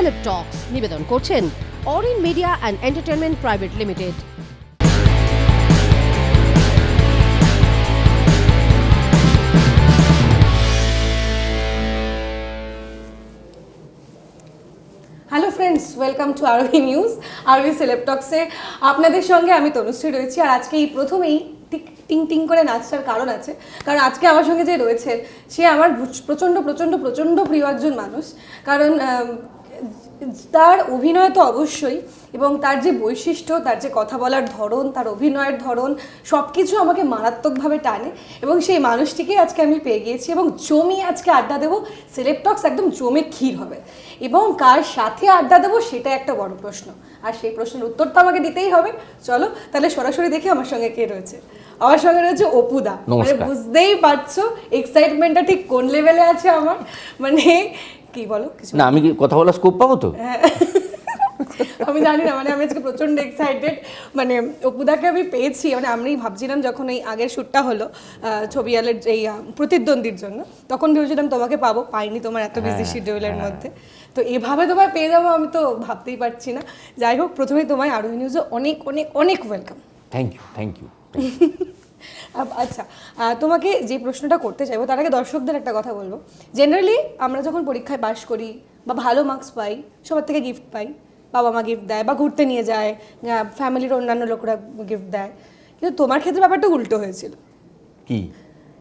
Celeb talks নিবেদন করছেন Arin media and entertainment private limited. Hello friends, welcome to RB news, RB celeb টক্সে আপনাদের সঙ্গে আমি তনুশ্রী রয়েছি। আর আজকে এই প্রথমেই টিং টিং করে নাচটার কারণ আছে, কারণ আজকে আমার সঙ্গে যে রয়েছেন সে আমার প্রচণ্ড প্রচণ্ড প্রচণ্ড প্রিয় একজন মানুষ। কারণ তার অভিনয় তো অবশ্যই, এবং তার যে বৈশিষ্ট্য, তার যে কথা বলার ধরন, তার অভিনয়ের ধরন, সব কিছু আমাকে মারাত্মকভাবে টানে। এবং সেই মানুষটিকে আজকে আমি পেয়ে গিয়েছি এবং জমিয়ে আজকে আড্ডা দেবো। সেলেব টক্স একদম জমে ক্ষীর হবে, এবং কার সাথে আড্ডা দেবো সেটা একটা বড় প্রশ্ন, আর সেই প্রশ্নের উত্তর তো আমাকে দিতেই হবে। চলো তাহলে সরাসরি দেখি আমার সঙ্গে কে রয়েছে। আমার সঙ্গে রয়েছে অপুদা। মানে বুঝতেই পারছো এক্সাইটমেন্টটা ঠিক কোন লেভেলে আছে আমার। মানে কি বলো কিছু না, আমি কি কথা বলার স্কোপ পাবো তো? আমি জানি না, মানে আমি আজকে প্রচন্ড এক্সাইটেড। মানে অপুদাকে আমি পেয়েছি, মানে আমি ভাবছিলাম যখন এই আগের শ্যুটটা হলো ছবিয়ালের এই প্রতিদ্বন্দ্বীর জন্য, তখন ভেবেছিলাম তোমাকে পাবো, পাইনি তোমার এত বিজি শিডিউলের মধ্যে। তো এভাবে তোমায় পেয়ে যাবো আমি তো ভাবতেই পারছি না। যাই হোক, প্রথমেই তোমায় আরবি নিউজে অনেক অনেক অনেক ওয়েলকাম। Thank you. আচ্ছা, তোমাকে যে প্রশ্নটা করতে চাইবো তার আগে দর্শকদের একটা কথা বলবো। জেনারেলি আমরা যখন পরীক্ষায় পাশ করি বা ভালো মার্কস পাই, সবার থেকে গিফট পাই, বাবা মা গিফট দেয় বা ঘুরতে নিয়ে যায়, ফ্যামিলির অন্যান্য লোকরা গিফট দেয়। কিন্তু তোমার ক্ষেত্রে ব্যাপারটা উল্টো হয়েছিল। কি?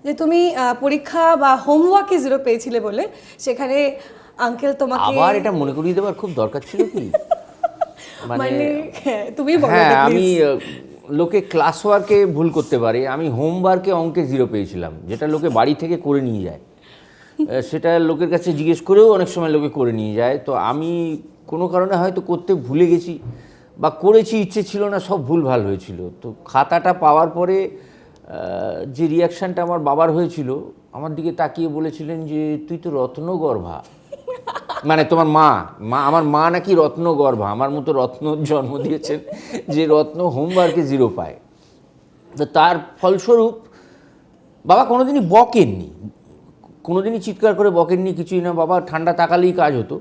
যে তুমি পরীক্ষা বা হোমওয়ার্কে 0 পেয়েছিলে বলে সেখানে আঙ্কেল তোমাকে আবার এটা মনে করিয়ে দেওয়ার খুব দরকার ছিল কি? মানে তুমি বলো। হ্যাঁ, আমি লোকে ক্লাস ওয়ার্কে ভুল করতে পারে, আমি হোমওয়ার্কে অঙ্কে 0 পেয়েছিলাম, যেটা লোকে বাড়ি থেকে করে নিয়ে যায়। সেটা লোকের কাছে জিজ্ঞেস করেও অনেক সময় লোকে করে নিয়ে যায়। তো আমি কোনো কারণে হয়তো করতে ভুলে গেছি বা করেছি, ইচ্ছে ছিল না, সব ভুলভাল হয়েছিল। তো খাতাটা পাওয়ার পরে যে রিয়াকশানটা আমার বাবার হয়েছিল, আমার দিকে তাকিয়ে বলেছিলেন যে তুই তো রত্নগর্ভা। মানে তোমার মা আমার মা নাকি রত্নগর্ভা, আমার মতো রত্ন জন্ম দিয়েছেন যে রত্ন হোমওয়ার্কে 0 পায়। তো তার ফলস্বরূপ বাবা কোনোদিনই বকেননি, কোনোদিনই চিৎকার করে বকেননি, কিছুই না। বাবা ঠান্ডা তাকালেই কাজ হতো।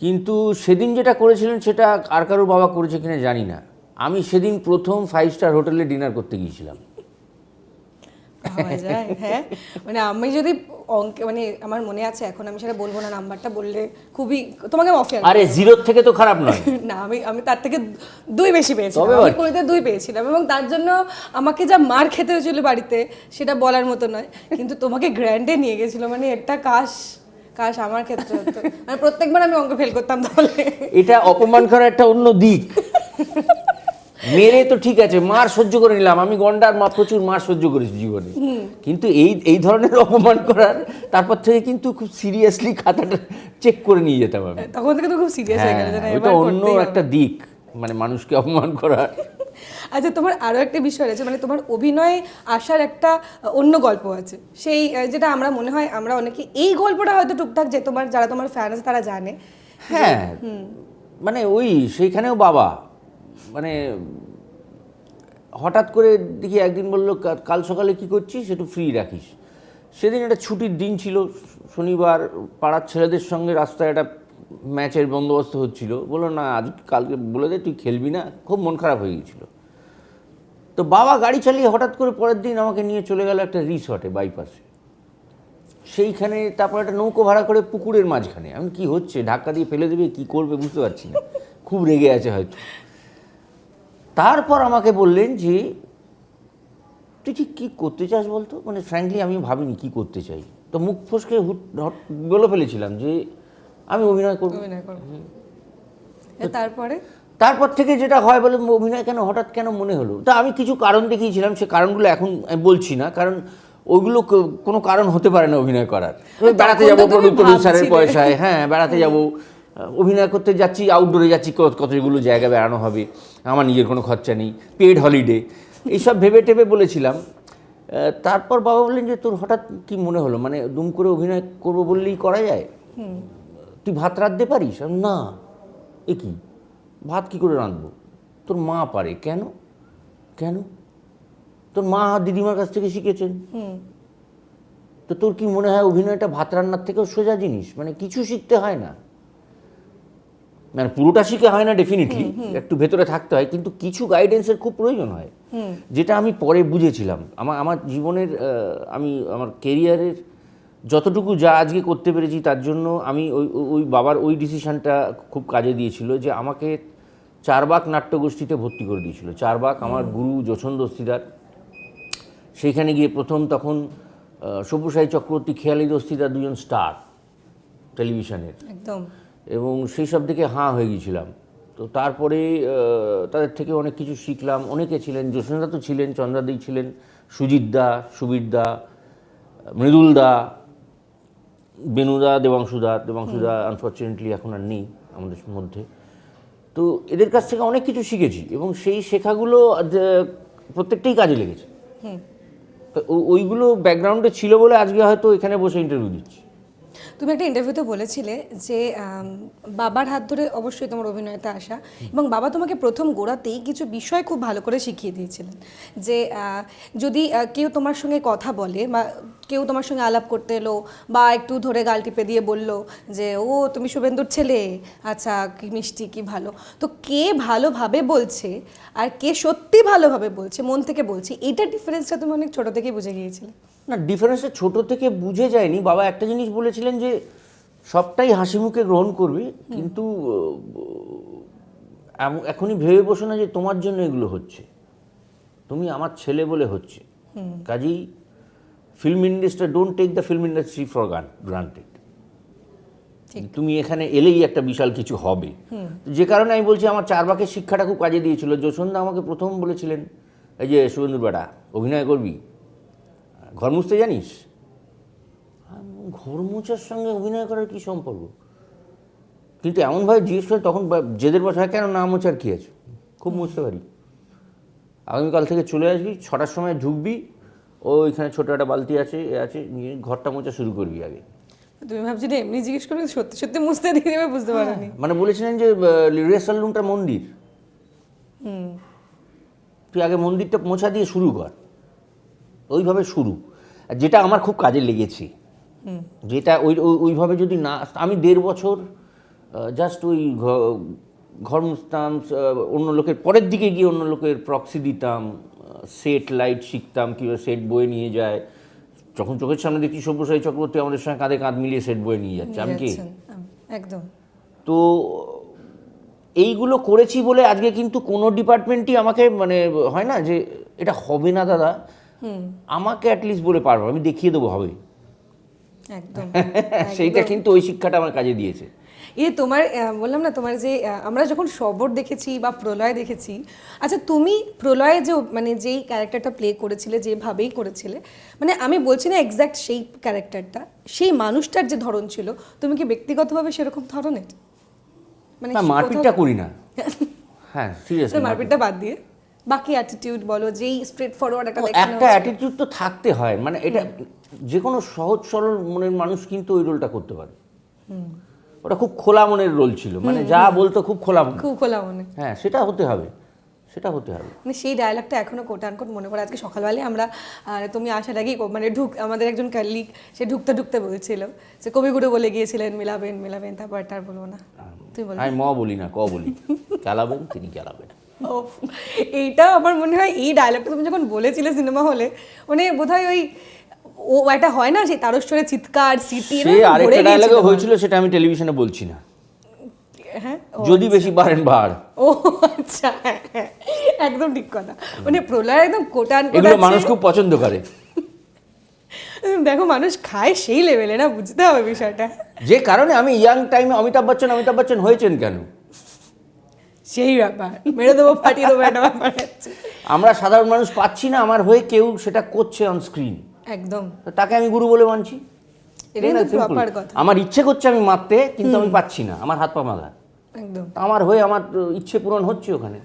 কিন্তু সেদিন যেটা করেছিলেন সেটা আর কারোর বাবা করেছে কিনা জানি না। আমি সেদিন প্রথম 5 স্টার হোটেলে ডিনার করতে গিয়েছিলাম। হ্যাঁ, মানে আমি যদি অঙ্কে, মানে আমার মনে আছে এখন, আমি সেটা বলবো না, নাম্বারটা বললে খুবই তোমাকে অফার। আরে 0 থেকে তো খারাপ নয় না, আমি তার থেকে 2 বেশি পেয়েছিলাম। আমি কোনোতে 2 পেয়েছিলাম, এবং তার জন্য আমাকে যা মার খেতে হয়েছিল বাড়িতে সেটা বলার মতো নয়। কিন্তু তোমাকে গ্র্যান্ডে নিয়ে গেছিল, মানে এটা কাশ আমার ক্ষেত্রে হতো। মানে প্রত্যেকবার আমি অঙ্ক ফেল করতাম। তাহলে এটা অপমান করার একটা অন্য দিক। মেরে তো ঠিক আছে, মার সহ্য করে নিলাম, আমি গন্ডার প্রচুর মার সহ্য করেছি জীবনে। কিন্তু এই ধরনের অপমান করার তারপর থেকে কিন্তু খুব সিরিয়াসলি খাতাটা চেক করে নিয়ে যেতাম আমি। তখন থেকে তো খুব সিরিয়াস হয়ে গেল। এটা অন্য একটা দিক, মানে মানুষকে অপমান করার। আচ্ছা, তোমার আরও একটা বিষয় আছে, মানে তোমার অভিনয়ে আসার একটা অন্য গল্প আছে, সেই যেটা আমরা মনে হয় আমরা অনেকে এই গল্পটা হয়তো টুকটাক যে তোমার যারা তোমার ফ্যান আছে তারা জানে। হ্যাঁ, মানে ওই সেইখানেও বাবা মানে হঠাৎ করে দেখি একদিন বললো কাল সকালে কি করছিস, একটু ফ্রি রাখিস। সেদিন একটা ছুটির দিন ছিল, শনিবার, পাড়ার ছেলেদের সঙ্গে রাস্তায় একটা ম্যাচের বন্দোবস্ত হচ্ছিল। বললো না আজ কালকে বলে দে তুই খেলবি না। খুব মন খারাপ হয়ে গিয়েছিল। তো বাবা গাড়ি চালিয়ে হঠাৎ করে পরের দিন আমাকে নিয়ে চলে গেল একটা রিসর্টে বাইপাসে। সেইখানে তারপর একটা নৌকো ভাড়া করে পুকুরের মাঝখানে। আমি কি হচ্ছে, ধাক্কা দিয়ে ফেলে দেবে, কি করবে বুঝতে পারছি না, খুব রেগে আছে হয়তো। তারপর আমাকে বললেন যে তুই ঠিক কী করতে চাস বলতো। মানে ফ্র্যাঙ্কলি আমি ভাবিনি কী করতে চাই। তো মুখ ফসকে বলে ফেলেছিলাম যে আমি অভিনয় করব। তারপর থেকে যেটা হয় বলে অভিনয় হঠাৎ কেন মনে হলো, তা আমি কিছু কারণ দেখিয়েছিলাম, সে কারণগুলো এখন আমি বলছি না, কারণ ওইগুলো কোনো কারণ হতে পারে না অভিনয় করার। বেড়াতে যাবো প্রডিউসারের পয়সায়, হ্যাঁ বেড়াতে যাবো, অভিনয় করতে যাচ্ছি, আউটডোরে যাচ্ছি, কতগুলো জায়গা বেড়ানো হবে, আমার নিজের কোনো খরচা নেই, পেড হলিডে, এইসব ভেবে টেবে বলেছিলাম। তারপর বাবা বললেন যে তোর হঠাৎ কি মনে হলো, মানে দুম করে অভিনয় করবো বললেই করা যায়, তুই ভাত রাঁধতে পারিস? না। এ কি, ভাত কী করে রাঁধবো? তোর মা পারে। কেন? তোর মা দিদিমার কাছ থেকে শিখেছেন। তো তোর কি মনে হয় অভিনয়টা ভাত রান্নার থেকেও সোজা জিনিস? মানে কিছু শিখতে হয় না। মানে পুরোটা শিখে হয় না ডেফিনেটলি, একটু ভেতরে থাকতে হয়, কিন্তু কিছু গাইডেন্সের খুব প্রয়োজন হয়, যেটা আমি পরে বুঝেছিলাম। আমার জীবনের আমি আমার কেরিয়ারের যতটুকু যা আজকে করতে পেরেছি তার জন্য আমি ওই বাবার ওই ডিসিশনটা খুব কাজে দিয়েছিল, যে আমাকে চারবাক নাট্যগোষ্ঠীতে ভর্তি করে দিয়েছিল। চারবাক আমার গুরু যোছন দস্তিদার, সেইখানে গিয়ে প্রথম তখন সব্যসাচী চক্রবর্তী, খেয়ালি দস্তিদার দুজন স্টার টেলিভিশনের, একদম। এবং সেই সব থেকে হাঁ হয়ে গিয়েছিলাম। তো তারপরে তাদের থেকে অনেক কিছু শিখলাম। অনেকে ছিলেন, যোশনদা তো ছিলেন, চন্দ্রাদি ছিলেন, সুজিত দা, সুবীর দা, মৃদুল দা, বেনুদা, দেবাংশুদা আনফর্চুনেটলি এখন আর নেই আমাদের মধ্যে। তো এদের কাছ থেকে অনেক কিছু শিখেছি, এবং সেই শেখাগুলো প্রত্যেকটাই কাজে লেগেছে। তো ওইগুলো ব্যাকগ্রাউন্ডে ছিল বলে আজকে হয়তো এখানে বসে ইন্টারভিউ দিচ্ছি। তুমি একটা ইন্টারভিউতে বলেছিলে যে বাবার হাত ধরে অবশ্যই তোমার অভিনয়টা আসা, এবং বাবা তোমাকে প্রথম গোড়াতেই কিছু বিষয় খুব ভালো করে শিখিয়ে দিয়েছিলেন, যে যদি কেউ তোমার সঙ্গে কথা বলে বা কেউ তোমার সঙ্গে আলাপ করতে এলো বা একটু ধরে গাল টিপে দিয়ে বললো যে ও তুমি শুভেন্দুর ছেলে, আচ্ছা কি মিষ্টি কি ভালো, তো কে ভালোভাবে বলছে আর কে সত্যি ভালোভাবে বলছে, মন থেকে বলছে, এইটার ডিফারেন্সটা তুমি অনেক ছোটো থেকেই বুঝে গিয়েছিলে। না, ডিফারেন্সটা ছোট থেকে বুঝে যায়নি। বাবা একটা জিনিস বলেছিলেন যে সবটাই হাসি মুখে গ্রহণ করবি, কিন্তু এখনই ভেবে বসো না যে তোমার জন্য এগুলো হচ্ছে, তুমি আমার ছেলে বলে হচ্ছে। কাজেই film industry, don't take the film industry for granted. তুমি এখানে এলেই একটা বিশাল কিছু হবে। যে কারণে আমি বলছি আমার চারবাকের শিক্ষাটা খুব কাজে দিয়েছিল। যোছনদা আমাকে প্রথম বলেছিলেন, এই যে শুভেন্দুর বেটা অভিনয় করবি, ঘর মুছতে জানিস? ঘর মোছার সঙ্গে অভিনয় করার কী সম্পর্ক? কিন্তু এমনভাবে জিজ্ঞেস করে তখন জেদের বসা হয়, কেন না মোছার কী আছে, খুব মুছতে পারি। আগামীকাল থেকে চলে আসবি, 6টার সময় ঢুকবি, ওইখানে ছোটো একটা বালতি আছে, নিয়ে ঘরটা মোছা শুরু করবি আগে। তুমি ভাবছি না এমনি জিজ্ঞেস করবে, সত্যি সত্যি মুছতে দিয়ে দেবে, বুঝতে পারোনি। মানে বলেছিলেন যে রিহার্সাল রুমটা মন্দির, তুই আগে মন্দিরটা মোছা দিয়ে শুরু কর, ওইভাবে শুরু। যেটা আমার খুব কাজে লেগেছে, যেটা ওইভাবে যদি না, আমি 1.5 বছর জাস্ট ওই ঘর মুছতাম, অন্য লোকের পরের দিকে গিয়ে অন্য লোকের প্রক্সি দিতাম, সেট লাইট শিখতাম, কীভাবে সেট বয়ে নিয়ে যায়। যখন চোখের সামনে দেখি সব্যসাচী চক্রবর্তী আমাদের সঙ্গে কাঁধে কাঁধ মিলিয়ে সেট বয়ে নিয়ে যাচ্ছে, আমি কি একদম। তো এইগুলো করেছি বলে আজকে কিন্তু কোনো ডিপার্টমেন্টই আমাকে মানে হয় না যে এটা হবে না দাদা, আমাকে অ্যাটলিস্ট বলে পারবো, আমি দেখিয়ে দেবো হবে। একদম। সেইটা কিন্তু ওই শিক্ষাটা আমার কাজে দিয়েছে। তোমার বললাম না, তোমার যে আমরা যখন শবর দেখেছি বা প্রলয় দেখেছি, আচ্ছা তুমি প্রলয়ে যে মানে যেই ক্যারেক্টারটা প্লে করেছিলে, যেভাবেই করেছিলে, মানে আমি বলছি না এক্স্যাক্ট সেই ক্যারেক্টারটা, সেই মানুষটার যে ধরন ছিল, তুমি কি ব্যক্তিগতভাবে সেরকম ধরনের? মানে মারপিটটা করি না। হ্যাঁ সিরিয়াসলি, মারপিটটা বাদ দিয়ে বাকি অ্যাটিটিউড বলো, যেই স্ট্রেট ফরওয়ার্ড একটা অ্যাটিটিউড তো থাকতে হয়। মানে এটা যে কোনো সহজ সরল মনের মানুষ কিন্তু ওই রোলটা করতে পারে। ওটা খুব খোলা মনের রোল ছিল, মানে যা বলতো খুব খোলা মনে। হ্যাঁ, সেটা হতে হবে। মানে সেই ডায়লগটা এখনো কোট আনকোট মনে পড়ে। আজকে সকালবেলায় আমরা, তুমি আসার আগেই মানে আমাদের একজন কলিগ সে ঢুকতে বলছিল যে কবিগুরু বলে গিয়েছিলেন মিলাবেন, তারপর আর বলবো না, তুই বল। আমি বলি না, বলি, চালাবেন তিনি চালাবেন। এইটা আমার মনে হয় এই ডায়লগটা তুমি যখন বলেছিলে সিনেমা হলে, মানে বোধহয় ওই ও একটা হয় না সেই তারস্বরে চিৎকার সিটি, আরেকটা ডায়লগে হয়েছিল, সেটা আমি টেলিভিশনে বলছি না। হ্যাঁ, যদি বেশি বাড়েন বাড়। ও আচ্ছা, একদম ঠিক কথা। মানে প্রলয় একদম কোটান, এগুলো মানুষ খুব পছন্দ করে। দেখো মানুষ খায় সেই লেভেলে, না বুঝতে হবে বিষয়টা। যে কারণে আমি ইয়াং টাইমে অমিতাভ বচ্চন হয়েছেন কেন, সেই ব্যাপার, মেরে দেবো ফাটিয়ে দেবো একটা ব্যাপার। আমরা সাধারণ মানুষ পাচ্ছি না, আমার হয়ে কেউ সেটা করছে অন স্ক্রিন, একদম, তাকে আমি গুরু বলে মানছি। আমার ইচ্ছে করছে আমি মারতে, কিন্তু আমি পাচ্ছি না, আমার হাত পা বাঁধা। একদম, আমার হয়ে আমার ইচ্ছে পূরণ হচ্ছে ওখানে।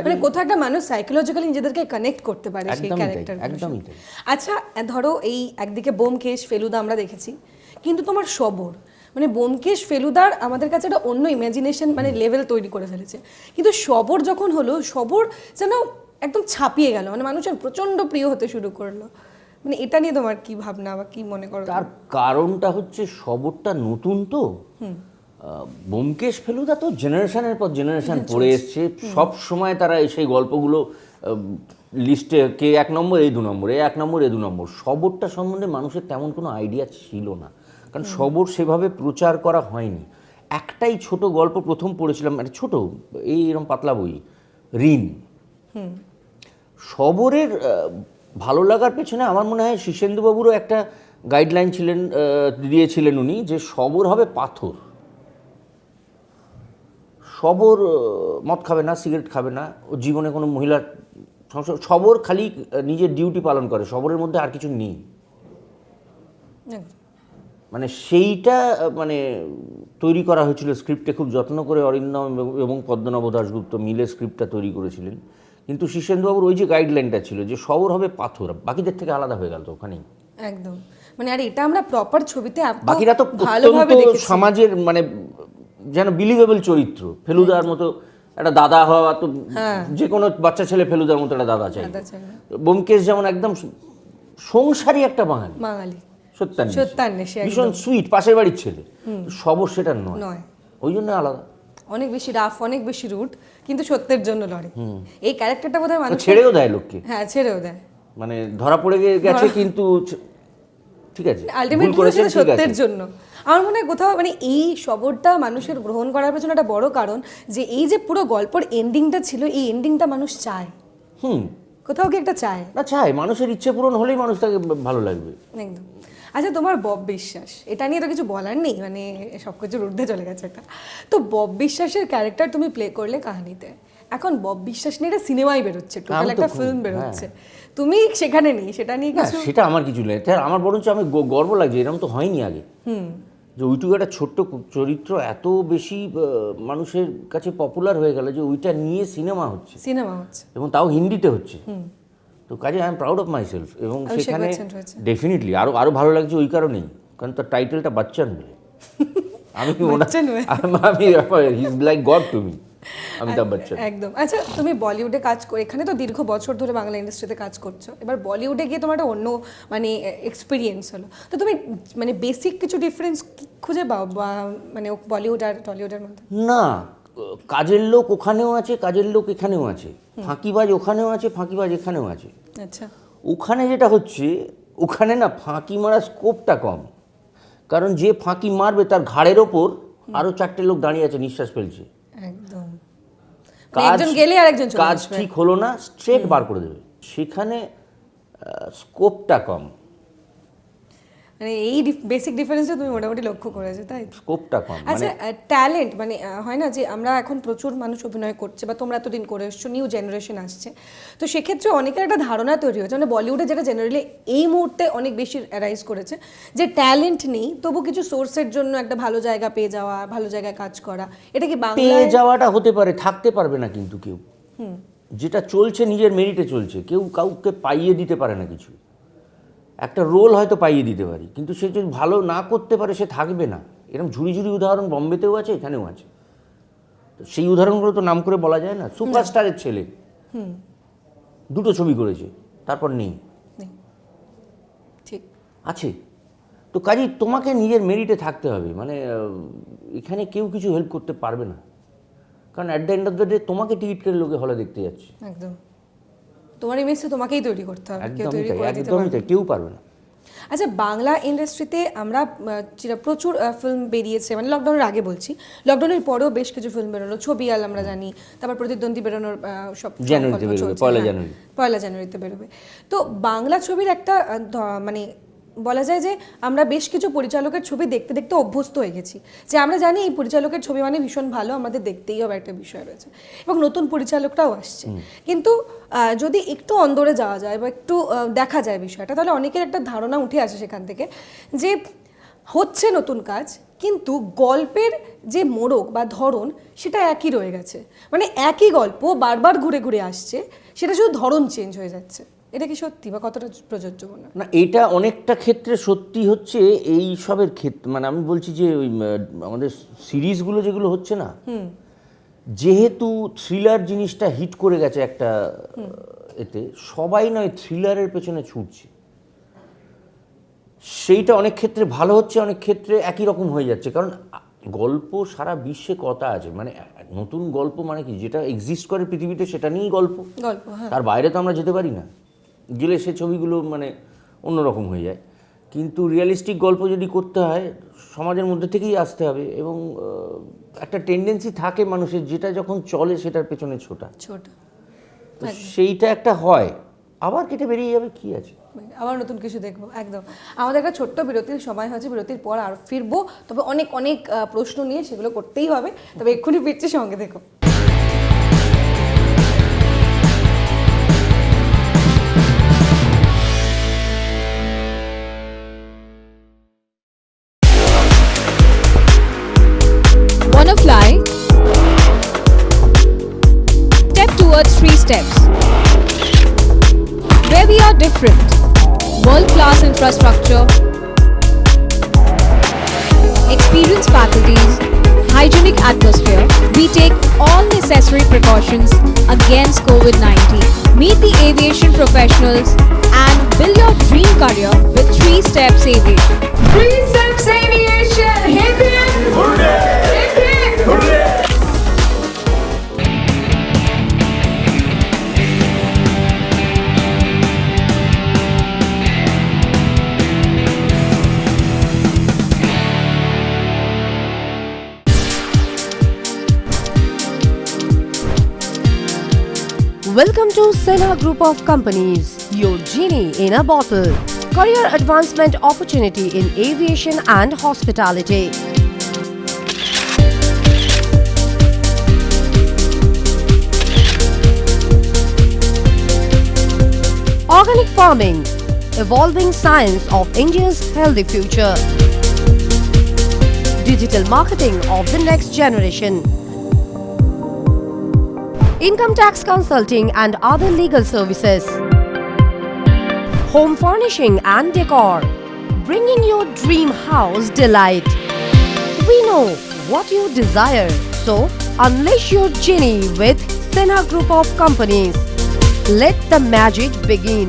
মানে কোথাও একটা মানুষ সাইকোলজিক্যালি নিজেদেরকে কানেক্ট করতে পারে সেই ক্যারেক্টার। একদমই তাই। আচ্ছা ধরো এই একদিকে ব্যোমকেশ ফেলুদা আমরা দেখেছি, কিন্তু তোমার শবর, মানে ব্যোমকেশ ফেলুদার আমাদের কাছে একটা অন্য ইমাজিনেশন মানে লেভেল তৈরি করে ফেলেছে, কিন্তু শবর যখন হলো, শবর যেন একদম ছাপিয়ে গেল, মানে মানুষের প্রচন্ড প্রিয় হতে শুরু করলো। মানে এটা নিয়ে তোমার কি ভাবনা বা কি মনে করো? তার কারণটা হচ্ছে শবরটা নতুন তো, ব্যোমকেশ ফেলুদা তো জেনারেশনের পর জেনারেশন পড়ে এসছে, সব সময় তারা সেই গল্পগুলো লিস্টে কে 1 নম্বর এই 2 নম্বর, এই 1 নম্বর এই 2 নম্বর। শবরটা সম্বন্ধে মানুষের তেমন কোনো আইডিয়া ছিল না, কারণ শবর সেভাবে প্রচার করা হয়নি। একটাই ছোট গল্প প্রথম পড়েছিলাম, মানে ছোট এরকম পাতলা বই, ঋণ। শবরের ভালো লাগার পেছনে আমার মনে হয় শীর্ষেন্দুবাবুরও একটা গাইডলাইন দিয়েছিলেন উনি, যে শবর হবে পাথর। শবর মদ খাবে না, সিগারেট খাবে না, ও জীবনে কোনো মহিলার সংসার, শবর খালি নিজের ডিউটি পালন করে, শবরের মধ্যে আর কিছু নেই। মানে সেইটা মানে তৈরি করা হয়েছিল স্ক্রিপ্টে, খুব যত্ন করে অরিন্দম এবং পদ্মনাভ দাশগুপ্ত মিলে স্ক্রিপ্টটা তৈরি করেছিলেন। কিন্তু শীর্ষেন্দুবাবুর ওই যে গাইডলাইনটা ছিল যে শবর হবে পাথর, বাকিদের থেকে আলাদা হয়ে গেল তো ওখানেই। একদম, মানে আর এটা আমরা প্রপার ছবিতে বাকিরা তো ভালোভাবে দেখেছি, সমাজের মানে যেন বিলিভেবল চরিত্র। ফেলুদার মতো একটা দাদা হওয়া তো যে কোনো বাচ্চা ছেলে ফেলুদার মতো একটা দাদা চাই। ব্যোমকেশ যেমন একদম সংসারী একটা বাঙালি, সত্যান্বেষী, ভীষণ সুইট, পাশের বাড়ির ছেলে। শবর সেটা নয়, ওই জন্য আলাদা, অনেক বেশি রাফ, অনেক বেশি রুট, কিন্তু সত্যের জন্য লড়ে। এই ক্যারেক্টারটা বোধহয় মানুষ ছেড়েও দেয় লোককে, হ্যাঁ ছেড়েও দেয়, মানে ধরা পড়ে গেছে কিন্তু ঠিক আছে, আলটিমেটলি সেটা সত্যের জন্য। আমার মনে হয় কোথাও মানে এই শবরটা মানুষের গ্রহণ করার পেছনে একটা বড় কারণ যে এই যে পুরো গল্পের এন্ডিংটা ছিল, এই এন্ডিংটা মানুষ চায়, কোথাও কি একটা চায় না, চায়, মানুষের ইচ্ছে পূরণ হলেই মানুষ তাকে ভালো লাগবে। একদম। আচ্ছা, তোমার বব বিশ্বাস, এটা নিয়ে তো কিছু বলার নেই, মানে সবকিছুর ঊর্ধ্বে চলে গেছে এটা। তো বব বিশ্বাসের ক্যারেক্টার তুমি প্লে করলে কাহিনীতে, এখন বব বিশ্বাস নিয়ে একটা সিনেমাই বেরোচ্ছে, টোটাল একটা ফিল্ম বেরোচ্ছে, তুমি সেখানে নেই, সেটা নিয়ে কিছু? সেটা আমার কিছু নেই, আমার বরঞ্চ আমি গর্ব লাগছে, এরকম তো হয়নি আগে, যে ওইটুকু একটা ছোট্ট চরিত্র এত বেশি মানুষের কাছে পপুলার হয়ে গেল যে ওইটা নিয়ে সিনেমা হচ্ছে এবং তাও হিন্দিতে হচ্ছে। তো কাজে I am proud of my self. এবং সেখানে ডেফিনেটলি আরো ভালো লাগছে ওই কারণেই, কারণ তার টাইটেলটা বাচ্চান বলে। আমি he is like god to me, Amitabh Bachchan. একদম। আচ্ছা, তুমি বলিউডে কাজ করে, এখানে তো দীর্ঘ বছর ধরে বাংলা ইন্ডাস্ট্রিতে কাজ করছো, এবার বলিউডে গিয়ে তোমার একটা অন্য মানে এক্সপিরিয়েন্স হলো, তো তুমি মানে বেসিক কিছু ডিফারেন্স খুঁজে পাও বা মানে বলিউড আর টলিউডের মধ্যে? না, কাজের লোক ওখানেও আছে, কাজের লোক এখানেও আছে, ফাঁকিবাজ ওখানেও আছে, ফাঁকিবাজ এখানেও আছে। আচ্ছা, ওখানে যেটা হচ্ছে, ওখানে না ফাঁকি মারার স্কোপটা কম, কারণ যে ফাঁকি মারবে তার ঘাড়ের ওপর আরো 4টে লোক দাঁড়িয়ে আছে, নিঃশ্বাস ফেলছে। একদম, একজন গেলে আর একজন কাজ ঠিক হলো না, স্ট্রেট বার করে দেবে। সেখানে স্কোপটা কম, মানে এই বেসিক ডিফারেন্সটা তুমি মোটামুটি লক্ষ্য করেছো, তাই? স্কোপটা কম। আচ্ছা, ট্যালেন্ট মানে হয় না যে আমরা এখন প্রচুর মানুষ অভিনয় করছে, বা তোমরা এতদিন করে এসছো, নিউ জেনারেশন আসছে, তো সেক্ষেত্রে অনেকের একটা ধারণা তৈরি হয়েছে, মানে বলিউডে যেটা জেনারেলি এই মুহূর্তে অনেক বেশি অ্যারাইজ করেছে, যে ট্যালেন্ট নেই তবু কিছু সোর্সের জন্য একটা ভালো জায়গা পেয়ে যাওয়া, ভালো জায়গায় কাজ করা, এটা কি বাংলায় পেয়ে যাওয়াটা হতে পারে, থাকতে পারবে না কিন্তু কেউ। যেটা চলছে নিজের মেরিটে চলছে, কেউ কাউকে পাইয়ে দিতে পারে না কিছু। একটা রোল হয়তো পাইয়ে দিতে পারি, কিন্তু সে যদি ভালো না করতে পারে সে থাকবে না। এরকম ঝুড়ি ঝুড়ি উদাহরণ বম্বেতেও আছে, এখানেও আছে। তো সেই উদাহরণগুলো তো নাম করে বলা যায় না। সুপারস্টারের ছেলে 2টো ছবি করেছে, তারপর নেই, ঠিক আছে। তো কাজেই তোমাকে নিজের মেরিটে থাকতে হবে, মানে এখানে কেউ কিছু হেল্প করতে পারবে না, কারণ at the end of the day তোমাকে টিকিট কেটে লোকে হলে দেখতে যাচ্ছে। একদম, তোমার ইমেজটা তোমাকেই তৈরি করতে হবে, কেউ তৈরি করে দিতে পারবে না, কেউ পারবে না। আচ্ছা, বাংলা ইন্ডাস্ট্রিতে আমরা প্রচুর ফিল্ম বেরিয়েছে, মানে লকডাউনের আগে বলছি, লকডাউনের পরেও বেশ কিছু ফিল্ম বেরোলো, ছবিয়াল আমরা জানি, তারপর প্রতিদ্বন্দ্বী বেরোনোর সব জানুয়ারিতে বেরোবে, পয়লা জানুয়ারিতে বেরোবে। তো বাংলা ছবির একটা মানে বলা যায় যে আমরা বেশ কিছু পরিচালকের ছবি দেখতে দেখতে অভ্যস্ত হয়ে গেছি, যে আমরা জানি এই পরিচালকের ছবি মানে ভীষণ ভালো, আমাদের দেখতেই হবে, একটা বিষয় রয়েছে, এবং নতুন পরিচালকরাও আসছে। কিন্তু যদি একটু অন্দরে যাওয়া যায় বা একটু দেখা যায় বিষয়টা, তাহলে অনেকের একটা ধারণা উঠে আসে সেখান থেকে, যে হচ্ছে নতুন কাজ, কিন্তু গল্পের যে মোড়ক বা ধরন সেটা একই রয়ে গেছে, মানে একই গল্প বারবার ঘুরে ঘুরে আসছে, সেটা শুধু ধরন চেঞ্জ হয়ে যাচ্ছে। এটা কি সত্যি বা কতটা প্রযোজ্য মনে হয়? না, এটা অনেকটা ক্ষেত্রে সত্যি হচ্ছে এই সবের ক্ষেত্রে। মানে আমি বলছি যে ওই আমাদের সিরিজগুলো যেগুলো হচ্ছে না, যেহেতু থ্রিলার জিনিসটা হিট করে গেছে একটা এতে, সবাই নয় থ্রিলারের পেছনে ছুটছে। সেইটা অনেক ক্ষেত্রে ভালো হচ্ছে, অনেক ক্ষেত্রে একই রকম হয়ে যাচ্ছে। কারণ গল্প সারা বিশ্বে কথা আছে, মানে নতুন গল্প মানে কি, যেটা এক্সিস্ট করে পৃথিবীতে সেটা নিয়েই গল্প। হ্যাঁ। তার বাইরে তো আমরা যেতে পারি না, গেলে সে ছবিগুলো মানে অন্যরকম হয়ে যায়। কিন্তু রিয়েলিস্টিক গল্প যদি করতে হয় সমাজের মধ্যে থেকেই আসতে হবে, এবং একটা টেন্ডেন্সি থাকে মানুষের, যেটা যখন চলে সেটার পেছনে ছোটা, তো সেইটা একটা হয়, আবার কেটে বেরিয়ে যাবে, কি আছে, আবার নতুন কিছু দেখবো। একদম। আমাদের একটা ছোট্ট বিরতির সময় হয়েছে, বিরতির পর আর ফিরবো, তবে অনেক অনেক প্রশ্ন নিয়ে, সেগুলো করতেই হবে। তবে এক্ষুনি ফিরছি, সঙ্গে দেখো। Wanna fly? Step towards 3 steps. Where we are different. World-class infrastructure, experienced faculties, hygienic atmosphere. We take all necessary precautions against COVID-19. Meet the aviation professionals and build your dream career with 3 Steps Aviation. 3 Steps Aviation! Hip hip! Hooray! Hip hip! Hooray! Welcome to Senha Group of Companies, your genie in a bottle. Career advancement opportunity in aviation and hospitality. Organic farming, evolving science of India's healthy future. Digital marketing of the next generation. Income tax consulting and other legal services. Home furnishing and decor, bringing your dream house delight. We know what you desire, so unleash your genie with Senha Group of Companies. Let the magic begin.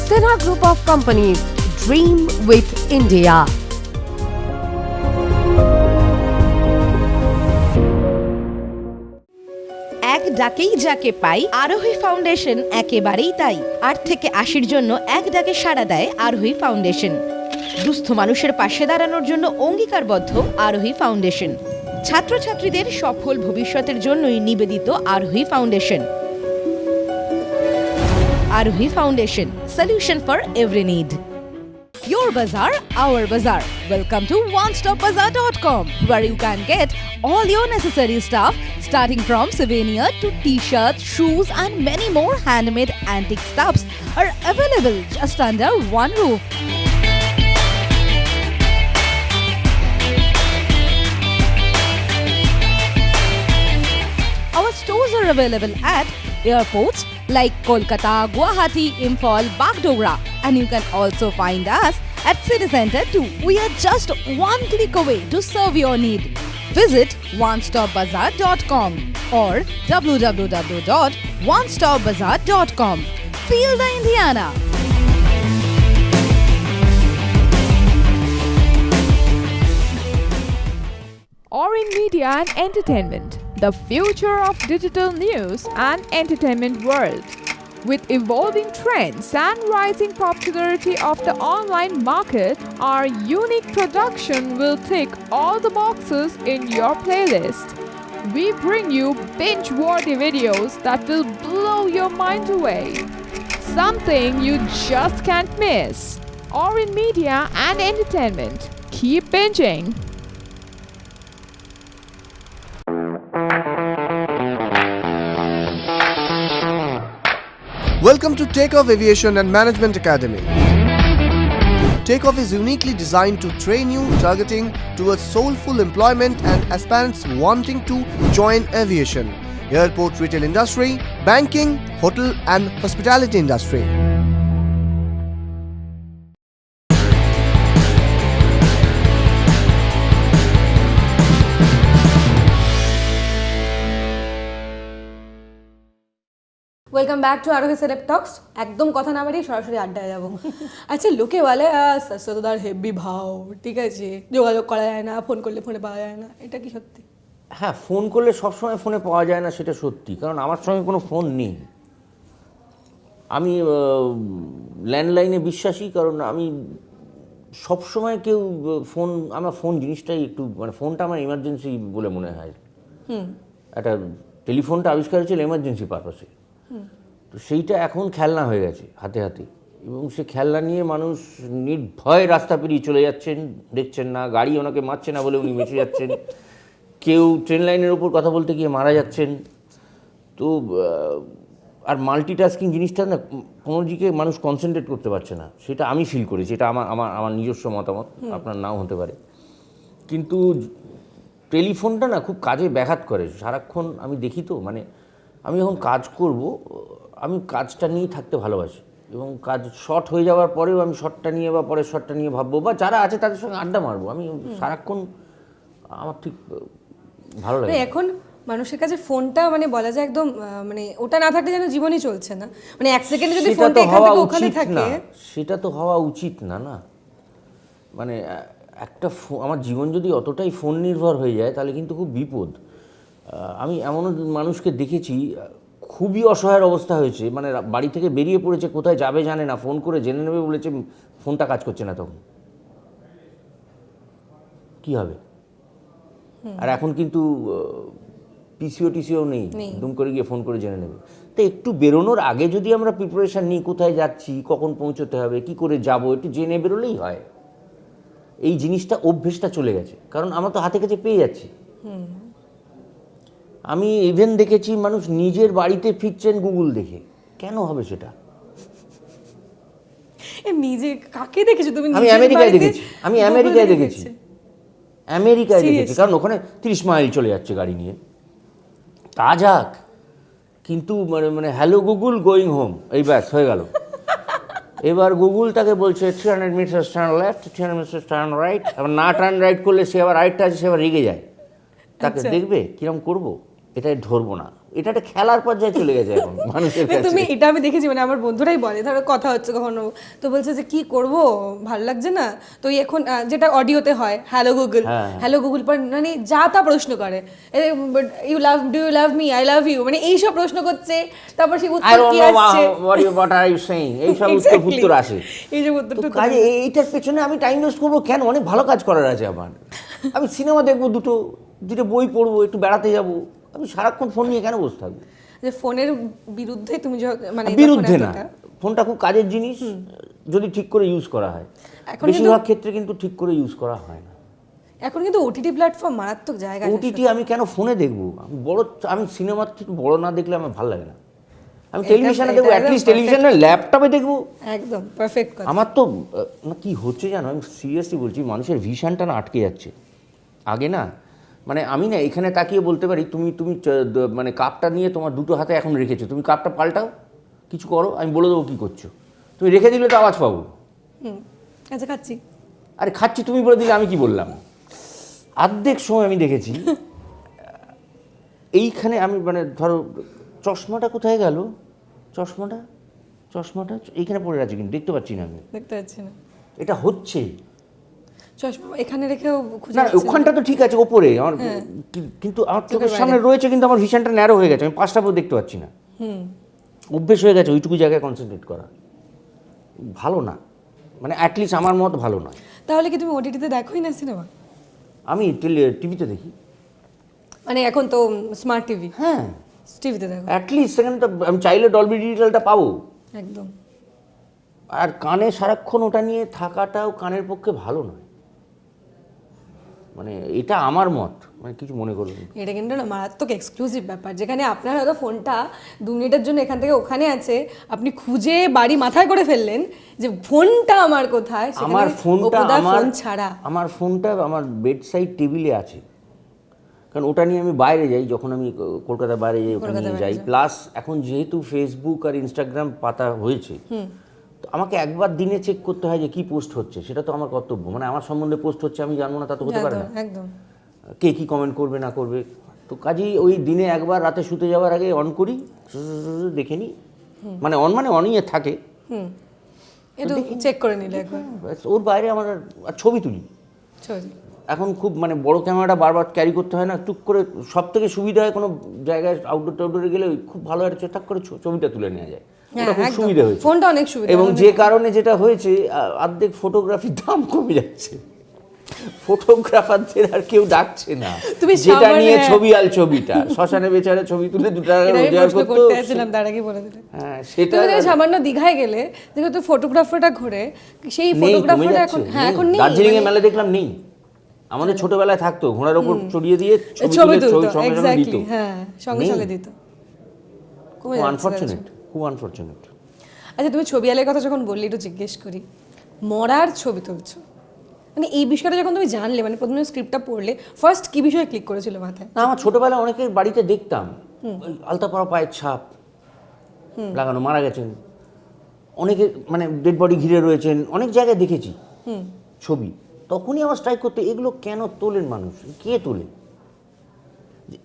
Senha Group of Companies, dream with India. এক ডাকেই যাকে পাই, আরোহী foundation একেবারেই তাই। 8 থেকে 80-র জন্য এক ডাকে সাড়া দেয় আরোহী ফাউন্ডেশন। দুস্থ মানুষের পাশে দাঁড়ানোর জন্য অঙ্গীকারবদ্ধ আরোহী ফাউন্ডেশন। ছাত্রছাত্রীদের সফল ভবিষ্যতের জন্যই নিবেদিত আরোহী ফাউন্ডেশন। আরোহী foundation, solution for every need. Your bazaar, our bazaar. Welcome to onestopbazaar.com, where you can get all your necessary stuff, starting from souvenir to t-shirts, shoes and many more handmade antique stuffs are available just under one roof. Our stores are available at airports like Kolkata, Guwahati, Imphal, Bagdogra, and you can also find us at City Center too. We are just one click away to serve your need. Visit onestopbazaar.com or www.onestopbazaar.com. Feel the Indiana. Orin Media and Entertainment, the future of digital news and entertainment world. With evolving trends and rising popularity of the online market, our unique production will tick all the boxes in your playlist. We bring you binge-worthy videos that will blow your mind away. Something you just can't miss. Orin Media and Entertainment. Keep binging. Welcome to Takeoff Aviation and Management Academy. Takeoff is uniquely designed to train you targeting towards soulful employment and aspirants wanting to join aviation, airport retail industry, banking, hotel and hospitality industry. Welcome back to আরোহী select টক্স। একদম কথা না বাড়িয়ে সরাসরি আড্ডায় যাবো। আচ্ছা, লোকে বলে সস্তদার হেভি ভাও, ঠিক আছে, যোগাযোগ করা যায় না, ফোন করলে ফোনে পাওয়া যায় না, এটা কি সত্যি? হ্যাঁ, ফোন করলে সবসময় ফোনে পাওয়া যায় না সেটা সত্যি, কারণ আমার সঙ্গে কোনো ফোন নেই। আমি ল্যান্ডলাইনে বিশ্বাসী, কারণ আমি সবসময় কেউ ফোন, আমার ফোন জিনিসটাই একটু মানে ফোনটা আমার ইমার্জেন্সি বলে মনে হয়। একটা টেলিফোনটা আবিষ্কার হয়েছিল এমার্জেন্সি পারপাসে, তো সেইটা এখন খেলনা হয়ে গেছে হাতে হাতে, এবং সে খেলনা নিয়ে মানুষ নির্ভয় রাস্তা পেরিয়ে চলে যাচ্ছেন, দেখছেন না, গাড়ি ওনাকে মারছে না বলে উনি বেঁচে যাচ্ছেন, কেউ ট্রেন লাইনের ওপর কথা বলতে গিয়ে মারা যাচ্ছেন। তো আর মাল্টিটাস্কিং জিনিসটা না কোনো দিকে মানুষ কনসেন্ট্রেট করতে পারছে না, সেটা আমি ফিল করেছি। এটা আমার আমার আমার নিজস্ব মতামত, আপনার নাও হতে পারে। কিন্তু টেলিফোনটা না খুব কাজে ব্যাঘাত করে সারাক্ষণ। আমি দেখি তো, মানে আমি যখন কাজ করব, আমি কাজটা নিয়ে থাকতে ভালোবাসি, এবং কাজ শর্ট হয়ে যাওয়ার পরেও আমি শর্টটা নিয়ে বা পরের শর্টটা নিয়ে ভাববো, বা যারা আছে তাদের সঙ্গে আড্ডা মারবো। আমি সারাক্ষণ আমার ঠিক ভালো লাগে। এখন মানুষের কাছে ফোনটা মানে বলা যায় একদম মানে ওটা না থাকলে যেন জীবনই চলছে না। মানে এক সেকেন্ডে যদি ফোনটা এখান থেকে ওখানে থাকে, সেটা তো হওয়া উচিত না। না মানে একটা আমার জীবন যদি অতটাই ফোন নির্ভর হয়ে যায় তাহলে কিন্তু খুব বিপদ। আমি এমনও মানুষকে দেখেছি খুবই অসহায়ের অবস্থা হয়েছে, মানে বাড়ি থেকে বেরিয়ে পড়েছে, কোথায় যাবে জানে না, ফোন করে জেনে নেবে বলেছে, ফোনটা কাজ করছে না, তখন কি হবে? আর এখন কিন্তু পিসিও নেই, দুম করে গিয়ে ফোন করে জেনে নেবে। তো একটু বেরোনোর আগে যদি আমরা প্রিপারেশান নিই, কোথায় যাচ্ছি, কখন পৌঁছতে হবে, কি করে যাব, একটু জেনে বেরোলেই হয়। এই জিনিসটা অভ্যেসটা চলে গেছে, কারণ আমরা তো হাতে কাছে পেয়ে যাচ্ছি। আমি ইভেন দেখেছি মানুষ নিজের বাড়িতে ফিরছেন গুগল দেখে। কেন হবে সেটা? নিজে কাকে দেখেছো তুমি? আমি আমেরিকায় দেখেছি, আমেরিকায় দেখেছি, কারণ ওখানে 30 মাইল চলে যাচ্ছে গাড়ি নিয়ে। তা যাক, কিন্তু মানে হ্যালো গুগল গোয়িং হোম, এই ব্যাস হয়ে গেল। এবার গুগল তাকে বলছে 300 metre turn left, 300 metre turn right. আবার না টার্ন রাইট করলে সে আবার রাইটটা আছে, সে আবার রেগে যায়। তাকে দেখবে কিরম করবো, এটাই ধরবো না। এটা একটা খেলার পর্যায়ে চলে গেছে এখন মানুষের কাছে। তুমি এটা আমি দেখেছি, মানে আমার বন্ধুরাই বলে, ধরো কথা হচ্ছে কখনো, তো বলছে যে কি করব, ভালো লাগছে না, তো এখন যেটা অডিওতে হয় হ্যালো গুগল পর মানে যা তা প্রশ্ন করে, do you love me, I love you, মানে এইসব প্রশ্ন করছে। তারপর সেই উত্তর কি আসছে, what are you saying, এই সব উত্তর আসে। এই যে উত্তর কাজে এইটার পেছনে আমি টাইম ওয়েস্ট করবো কেন? অনেক ভালো কাজ করার আছে আমার। আমি সিনেমা দেখবো, দুটো বই পড়বো, একটু বেড়াতে যাবো। আমি সারাক্ষণ ফোন নিয়ে কেন বসে থাকবো? যে ফোনের বিরুদ্ধে তুমি মানে বিরুদ্ধে না, ফোনটা খুব কাজের জিনিস যদি ঠিক করে ইউজ করা হয়। বেশিরভাগ ক্ষেত্রে কিন্তু ঠিক করে ইউজ করা হয় না। এখন কিন্তু ওটিটি প্ল্যাটফর্ম মারাত্মক জায়গা। ওটিটি আমি কেন ফোনে দেখবো? আমি সিনেমার থেকে বড় না দেখলে আমার ভালো লাগে না। আমি টেলিভিশনে দেখবো, অ্যাটলিস্ট টেলিভিশনে ল্যাপটপে দেখবো। একদম পারফেক্ট কথা। আমার তো না কি হচ্ছে জানো, আমি সিরিয়াসলি বলছি, মানুষের ভিশনটা না আটকে যাচ্ছে। আগে না মানে আমি না এখানে তাকিয়ে বলতে পারি, তুমি মানে কাপটা নিয়ে তোমার দুটো হাতে এখন রেখেছো, তুমি কাপটা পাল্টাও, কিছু করো, আমি বলে দেবো কী করছো। তুমি রেখে দিলে তো আওয়াজ পাবো। আচ্ছা খাচ্ছি, আরে খাচ্ছি তুমি বলে দিলে আমি কি বললাম? অর্ধেক সময় আমি দেখেছি এইখানে আমি মানে ধরো চশমাটা কোথায় গেল, চশমাটা এইখানে পড়ে আছে, কিন্তু দেখতে পাচ্ছি না, আমি দেখতে পাচ্ছি না। এটা হচ্ছে চশমা এখানে রেখেও খুঁজে না, ওখানটা তো ঠিক আছে ওপরে আমার, কিন্তু আমার চোখের সামনে রয়েছে, কিন্তু আমার ভিশনটা ন্যারো হয়ে গেছে, আমি পাঁচটা পর দেখতে পাচ্ছি না। অভ্যেস হয়ে গেছে ওইটুকু জায়গায় কনসেন্ট্রেট করা, ভালো না, মানে অ্যাটলিস্ট আমার মত ভালো নয়। তাহলে কি তুমি ওটিটিতে দেখোই না সিনেমা? আমি টিভিতে দেখি। মানে এখন তো স্মার্ট টিভি, হ্যাঁ টিভিতে দেখো অ্যাটলিস্ট, সেখানে তো আমি চাইলে ডলবি ডিজিটালটা পাবো একদম। আর কানে সারাক্ষণ ওটা নিয়ে থাকাটাও কানের পক্ষে ভালো নয়, মানে এটা আমার মত, মানে কিছু মনে করবেন। এটা কিন্তু না মারাত্মক এক্সক্লুসিভ ব্যাপার, যেখানে আপনার হয়তো ফোনটা 2 মিনিটের জন্য এখান থেকে ওখানে আছে, আপনি খুঁজে বাড়ি মাথায় করে ফেললেন যে ফোনটা আমার কোথায়। আমার ফোনটা ফোন ছাড়া আমার ফোনটা আমার বেড সাইড টেবিলে আছে, কারণ ওটা নিয়ে আমি বাইরে যাই, যখন আমি কলকাতার বাইরে যাই ওটা নিয়ে যাই। প্লাস এখন যেহেতু ফেসবুক আর ইনস্টাগ্রাম পাতা হয়েছে, তো আমাকে একবার দিনে চেক করতে হয় যে কি পোস্ট হচ্ছে, সেটা তো আমার কর্তব্য। মানে আমার সম্বন্ধে পোস্ট হচ্ছে আমি জানবো না তা তো হতে পারে না। একদম কে কি কমেন্ট করবে না করবে, তো কাজেই ওই দিনে একবার রাতে শুতে যাওয়ার আগে অন করি, দেখে নিই, মানে অনই থাকে, একটু চেক করে নিলে একবার, ব্যাস, ওর বাইরে আমার আর ছবি তুলি। ছবি এখন খুব মানে বড় ক্যামেরাটা বারবার ক্যারি করতে হয় না, টুক করে সব থেকে সুবিধা হয় কোনো জায়গায় আউটডোরে গেলে খুব ভালো একটা টাক করে ছবিটা তুলে নেওয়া যায়, ওটা খুব সুবিধা হয়েছে, ফোনটা অনেক সুবিধা। এবং যে কারণে যেটা হয়েছে অর্ধেক ফটোগ্রাফির দাম কমে যাচ্ছে, ফটোগ্রাফারদের আর কেউ ডাকছে না, যেটা নিয়ে ছবিটা শ্মশানে বেচারে ছবি তুলে 2 টাকা রোজগার করতে চাইছিলাম, তার আগে বলে দিলে। হ্যাঁ, সেটা তুমি সামান্য দীঘায় গেলে দেখো তো ফটোগ্রাফারটা ঘুরে, সেই ফটোগ্রাফারটা এখন নেই। দার্জিলিং এ মেলা দেখলাম নেই, আমাদের ছোটবেলায় থাকতো, ঘোড়ার উপর চড়িয়ে দিয়ে ছবি তুলতো, সঙ্গে সঙ্গে দিত, হ্যাঁ সঙ্গে সঙ্গে দিত। খুব আনফরচুনেট। আচ্ছা, তুমি ছবি আলের কথা যখন বললি, একটু জিজ্ঞেস করি, মরার ছবি তুলছো, মানে এই বিষয়টা যখন তুমি জানলে, মানে প্রথমে স্ক্রিপ্টটা পড়লে ফার্স্ট কি বিষয়ে ক্লিক করেছিল মাথায়? না, আমার ছোটবেলায় অনেকের বাড়িতে দেখতাম আলতা পরা পায়ের ছাপ লাগানো, মারা গেছেন অনেকে, মানে ডেড বডি ঘিরে রয়েছেন, অনেক জায়গায় দেখেছি ছবি। তখনই আমার স্ট্রাইক করতে, এগুলো কেন তোলেন মানুষ, কে তোলে?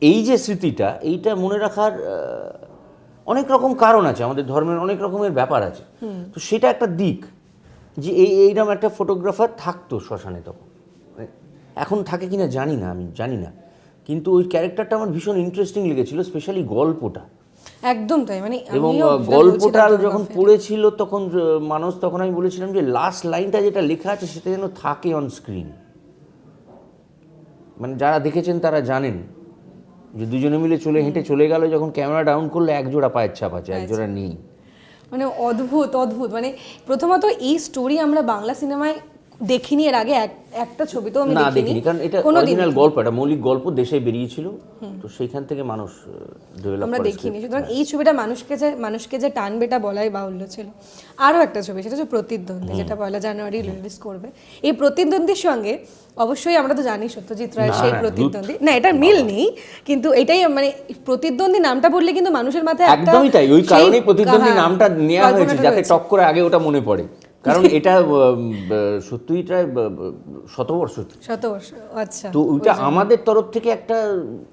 এই যে স্মৃতিটা, এইটা মনে রাখার অনেক রকম কারণ আছে, আমাদের ধর্মের অনেক রকমের ব্যাপার আছে, তো সেটা একটা দিক যে এইরকম একটা ফটোগ্রাফার থাকতো শ্মশানে তখন, এখন থাকে কিনা জানি না, আমি জানি না, কিন্তু ওই ক্যারেক্টারটা আমার ভীষণ ইন্টারেস্টিং লেগেছিল, স্পেশালি গল্পটা। একদম তাই, মানে এবং গল্পটা যখন পড়েছিল তখন তখন আমি বলেছিলাম যে লাস্ট লাইনটা যেটা লেখা আছে সেটা যেন থাকে অন স্ক্রিন, মানে যারা দেখেছেন তারা জানেন যে দুজনে মিলে হেঁটে চলে গেল, যখন ক্যামেরা ডাউন করলে 1 জোড়া পায়ের ছাপ আছে, 1 জোড়া নেই। মানে অদ্ভুত, মানে প্রথমত এই স্টোরি আমরা বাংলা সিনেমায় দেখিনি এর আগে, একটা ছবি তো আমি দেখিনি, কারণ এটা অরিজিনাল গল্প, এটা মৌলিক গল্প, দেশে বেরিয়েছিল, তো সেইখান থেকে মানুষ ডেভেলপ আমরা দেখিনি। সুতরাং এই ছবিটা মানুষকে যে টানবেটা বলাই বাহুল্য ছিল। আরও একটা ছবি, সেটা হচ্ছে প্রতিদ্বন্দ্বী, যেটা 1 জানুয়ারি রিলিজ করবে। এই প্রতিদ্বন্দ্বীর সঙ্গে অবশ্যই আমরা তো জানি সত্যজিৎ রায়ের সেই প্রতিদ্বন্দ্বী, না এটার মিল নেই, কিন্তু এটাই মানে প্রতিদ্বন্দ্বী নামটা বললে কিন্তু মানুষের মাথায় একদমই তাই, ওই কারণেই প্রতিদ্বন্দ্বী নামটা নেওয়া হয়েছে, যাতে টক করে আগে ওটা মনে পড়ে, কারণ এটা সত্যিই প্রায় 100 বর্ষ, আচ্ছা, তো ওইটা আমাদের তরফ থেকে একটা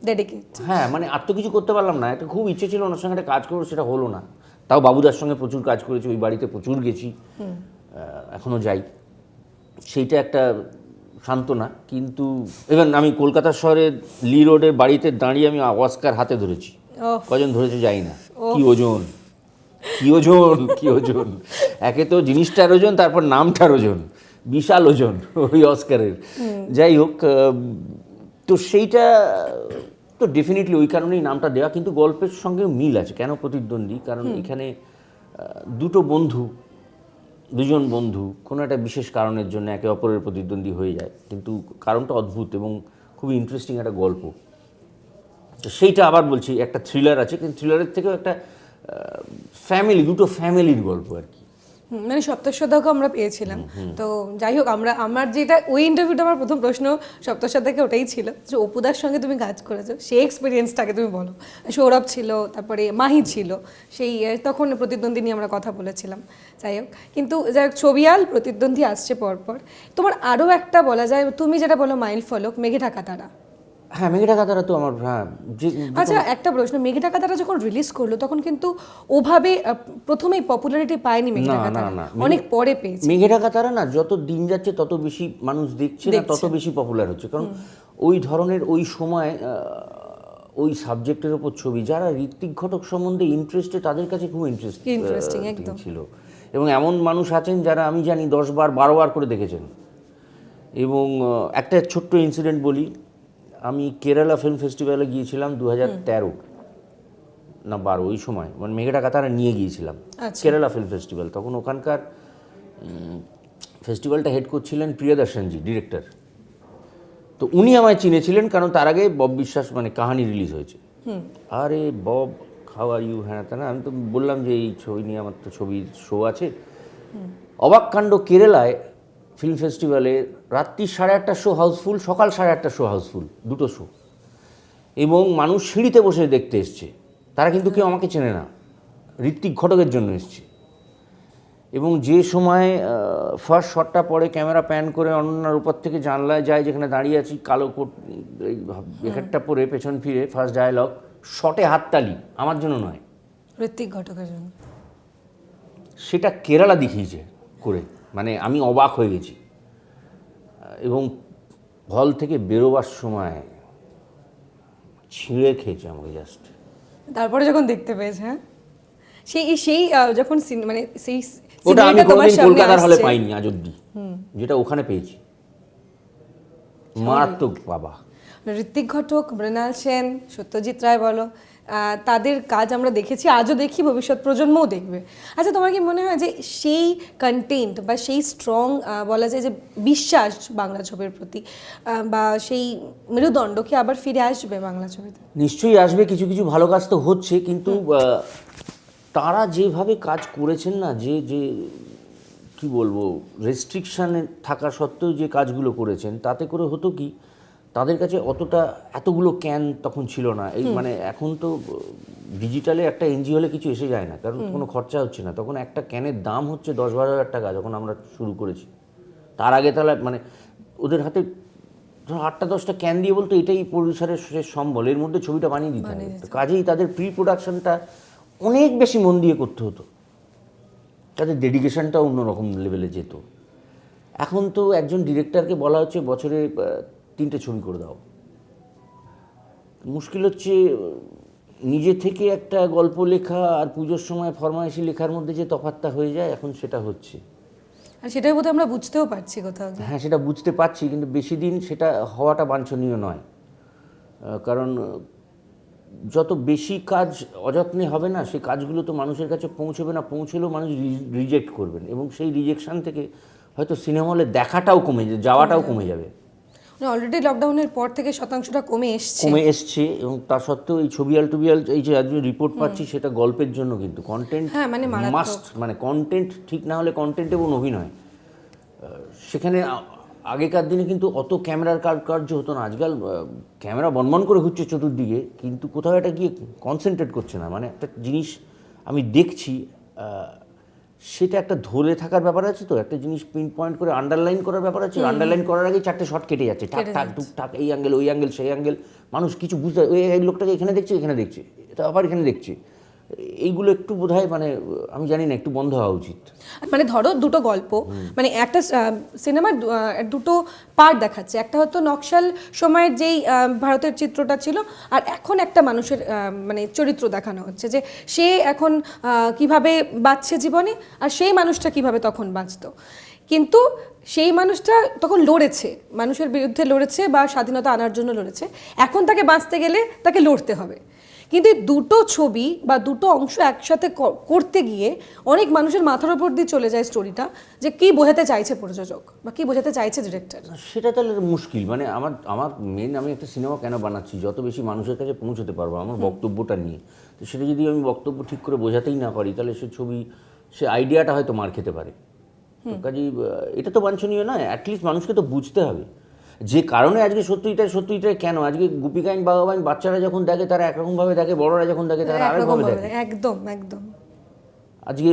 ডেডিকেট, হ্যাঁ, মানে আর তো কিছু করতে পারলাম না, এটা খুব ইচ্ছে ছিল ওনার সঙ্গে একটা কাজ করবো, সেটা হলো না। তাও বাবুদার সঙ্গে প্রচুর কাজ করেছি, ওই বাড়িতে প্রচুর গেছি, এখনো যাই, সেইটা একটা সান্ত্বনা। কিন্তু ইভেন আমি কলকাতা শহরের লি রোডের বাড়িতে দাঁড়িয়ে আমি অস্কার হাতে ধরেছি, কজন ধরেছে যাই না, কি ওজন, একে তো জিনিসটার ওজন, তারপর নামটার ওজন, বিশাল ওজন ওই অস্কারের। যাই হোক, তো সেইটা তো ডেফিনেটলি ওই কারণেই নামটা দেওয়া, কিন্তু গল্পের সঙ্গে মিল আছে। কেন প্রতিদ্বন্দ্বী? কারণ এখানে দুজন বন্ধু কোনো একটা বিশেষ কারণের জন্য একে অপরের প্রতিদ্বন্দ্বী হয়ে যায়, কিন্তু কারণটা অদ্ভুত এবং খুবই ইন্টারেস্টিং একটা গল্প। তো সেইটা আবার বলছি, একটা থ্রিলার আছে, কিন্তু থ্রিলারের থেকেও একটা দুটো ফ্যামিলির গল্প আর কি, মানে সপ্তশতকে আমরা পেয়েছিলাম। তো যাই হোক, আমার যেটা ওই ইন্টারভিউটা, আমার প্রথম প্রশ্ন সপ্তশতকে ওটাই ছিল যে অপুদার সঙ্গে তুমি কাজ করেছো, সেই এক্সপিরিয়েন্সটাকে তুমি বলো। সৌরভ ছিল, তারপরে মাহি ছিল, সেই তখন প্রতিদ্বন্দ্বী নিয়ে আমরা কথা বলেছিলাম। যাই হোক, কিন্তু যাই হোক, ছবিয়াল প্রতিদ্বন্দ্বী আসছে পরপর। তোমার আরও একটা বলা যায়, তুমি যেটা বলো মাইল ফলক, মেঘে ঢাকা তারা। হ্যাঁ, মেঘে ঢাকা তারা তো আমার, হ্যাঁ। আচ্ছা, একটা প্রশ্ন, মেঘে ঢাকা তারা যখন রিলিজ করলো তখন কিন্তু ওভাবে প্রথমেই পপুলারিটি পায়নি মেঘে ঢাকা তারা, অনেক পরে পেয়েছে। মেঘে ঢাকা তারা না, যত দিন যাচ্ছে তত বেশি মানুষ দেখছে না, তত বেশি পপুলার হচ্ছে, কারণ ওই ধরনের ওই সময় ওই সাবজেক্টের ওপর ছবি, যারা ঋত্বিক ঘটক সম্বন্ধে ইন্টারেস্টেড তাদের কাছে খুব ইন্টারেস্টিং ছিল, এবং এমন মানুষ আছেন যারা আমি জানি 10 বার 12 বার করে দেখেছেন। এবং একটা ছোট্ট ইনসিডেন্ট বলি, আমি কেরালা ফিল্ম ফেস্টিভ্যালে গিয়েছিলাম 2013 না 12, ওই সময় মানে মেঘে ঢাকা তারা নিয়ে গিয়েছিলাম কেরালা ফিল্ম ফেস্টিভ্যাল। তখন ওখানকার ফেস্টিভ্যালটা হেড করছিলেন প্রিয়দর্শনজি, ডিরেক্টর। তো উনি আমায় চিনেছিলেন, কারণ তার আগে বব বিশ্বাস মানে কাহানি রিলিজ হয়েছে। আরে বব, হাউ আর ইউ, হ্যাঁ তা না, আমি তো বললাম যে এই ছবি নিয়ে আমার তো ছবির শো আছে। অবাক কাণ্ড, কেরালায় ফিল্ম ফেস্টিভ্যালে রাত্রি 8:30 শো হাউসফুল, সকাল 8:30 শো হাউসফুল, দুটো শো, এবং মানুষ সিঁড়িতে বসে দেখতে এসছে। তারা কিন্তু কেউ আমাকে চেনে না, ঋত্বিক ঘটকের জন্য এসছে। এবং যে সময় ফার্স্ট শটটা পরে ক্যামেরা প্যান করে অনন্যার উপর থেকে জানলায় যায়, যেখানে দাঁড়িয়ে আছি কালো কোট এই জ্যাকেটটা পরে পেছন ফিরে ফার্স্ট ডায়ালগ, শটে হাততালি আমার জন্য নয়, ঋত্বিক ঘটকের জন্য। সেটা কেরালা দেখিয়েছে করে, মানে আমি অবাক হয়ে গেছি। এবং হল থেকে বেরোবার সময় ছিঁড়ে খেয়েছে আমাকে জাস্ট। তারপরে যখন দেখতে পেয়েছে, হ্যাঁ সেই যখন মানে সেই ওটা আমি সিনেমাটা তোমার কোনোদিন সামনে কলকাতার হলে আসছে, পাইনি আজ অব্দি, যেটা ওখানে পেয়েছি। মারাত্মক বাবা। ঋত্বিক ঘটক, মৃণাল সেন, সত্যজিৎ রায় বলো, তাদের কাজ আমরা দেখেছি, আজও দেখি, ভবিষ্যৎ প্রজন্মও দেখবে। আচ্ছা, তোমার কি মনে হয় যে সেই কন্টেন্ট বা সেই স্ট্রং বলা যায় যে বিশ্বাস বাংলা ছবির প্রতি বা সেই মেরুদণ্ড কি আবার ফিরে আসবে বাংলা ছবিতে? নিশ্চয়ই আসবে, কিছু কিছু ভালো কাজ তো হচ্ছে, কিন্তু তারা যেভাবে কাজ করেছেন না, যে কি বলবো, রেস্ট্রিকশানে থাকা সত্ত্বেও যে কাজগুলো করেছেন, তাতে করে হতো কি, তাদের কাছে অতটা এতগুলো ক্যান তখন ছিল না। এই মানে এখন তো ডিজিটালে একটা এনজি হলে কিছু এসে যায় না, কারণ কোনো খরচা হচ্ছে না। তখন একটা ক্যানের দাম হচ্ছে 10-12 হাজার টাকা যখন আমরা শুরু করেছি। তার আগে তাহলে মানে ওদের হাতে 8টা-10টা ক্যান দিয়ে বলতো এটাই প্রডিউসারের শেষ সম্বল, এর মধ্যে ছবিটা বানিয়ে দিতে হবে। কাজেই তাদের প্রি প্রোডাকশনটা অনেক বেশি মন দিয়ে করতে হতো, তাদের ডেডিকেশনটাও অন্যরকম লেভেলে যেত। এখন তো একজন ডিরেক্টরকে বলা হচ্ছে বছরে 3টে ছবি করে দাও। মুশকিল হচ্ছে নিজে থেকে একটা গল্প লেখা আর পুজোর সময় ফরমাইশি লেখার মধ্যে যে তফাৎটা হয়ে যায়, এখন সেটা হচ্ছে। আর সেটাই বোধহয় আমরা বুঝতেও পারছি কোথাও। হ্যাঁ, সেটা বুঝতে পারছি, কিন্তু বেশি দিন সেটা হওয়াটা বাঞ্ছনীয় নয়। কারণ যত বেশি কাজ অযত্নে হবে না, সেই কাজগুলো তো মানুষের কাছে পৌঁছবে না, পৌঁছলেও মানুষ রিজেক্ট করবেন, এবং সেই রিজেকশন থেকে হয়তো সিনেমা হলে দেখাটাও যাওয়াটাও কমে যাবে। অলরেডি লকডাউনের পর থেকে শতাংশটা কমে এসছে, এবং তা সত্ত্বেও এই ছবিয়াল টুবিয়াল এই যে আজ রিপোর্ট পাচ্ছি, সেটা গল্পের জন্য, কিন্তু কন্টেন্ট মাস্ট, মানে কন্টেন্ট ঠিক না হলে কন্টেন্ট এবং অভিনয় সেখানে। আগেকার দিনে কিন্তু অত ক্যামেরার কার্য হতো না, আজকাল ক্যামেরা বনবন করে ঘুরছে চতুর্দিকে, কিন্তু কোথাও এটা গিয়ে কনসেন্ট্রেট করছে না। মানে একটা জিনিস আমি দেখছি, সেটা একটা ধরে থাকার ব্যাপার আছে, তো একটা জিনিস পিন পয়েন্ট করে আন্ডারলাইন করার ব্যাপার আছে। আন্ডারলাইন করার আগে 4টে শট কেটে যাচ্ছে, ঠাক ঠাক টুক ঠাক, এই অ্যাঙ্গেল ওই অ্যাঙ্গেল সেই অ্যাঙ্গেল, মানুষ কিছু বুঝতে, এই লোকটাকে এখানে দেখছে, এখানে দেখছে, এটা আবার এখানে দেখছে। এইগুলো একটু বোধহয় মানে আমি জানি না, একটু বন্ধ হওয়া উচিত। মানে ধরো দুটো গল্প, মানে একটা সিনেমার দুটো পার্ট দেখাচ্ছে, একটা হয়তো নকশাল সময়ের যেই ভারতের চিত্রটা ছিল, আর এখন একটা মানুষের মানে চরিত্র দেখানো হচ্ছে, যে সে এখন কিভাবে বাঁচছে জীবনে, আর সেই মানুষটা কিভাবে তখন বাঁচতো। কিন্তু সেই মানুষটা তখন লড়েছে, মানুষের বিরুদ্ধে লড়েছে বা স্বাধীনতা আনার জন্য লড়েছে, এখন তাকে বাঁচতে গেলে তাকে লড়তে হবে। কিন্তু দুটো ছবি বা দুটো অংশ একসাথে করতে গিয়ে অনেক মানুষের মাথার উপর দিয়ে চলে যায় স্টোরিটা, যে কি বোঝাতে চাইছে প্রযোজক বা কি বোঝাতে চাইছে ডিরেক্টর। সেটা তাহলে মুশকিল। মানে আমার মেন, আমি একটা সিনেমা কেন বানাচ্ছি, যত বেশি মানুষের কাছে পৌঁছতে পারবো আমার বক্তব্যটা নিয়ে। তো সেটা যদি আমি বক্তব্য ঠিক করে বোঝাতেই না পারি, তাহলে সে ছবি, সে আইডিয়াটা হয়তো মার খেতে পারে। কাজেই এটা তো বাঞ্ছনীয় নয়। অ্যাটলিস্ট মানুষকে তো বুঝতে হবে যে কারণে আজকে সত্যিটাই কেন আজকে গোপিকাইন বাঘাবাইন বাচ্চারা যখন দেখে তারা একরকমভাবে দেখে, বড়রা যখন দেখে তারা আরেকভাবে দেখে। একদম। আজকে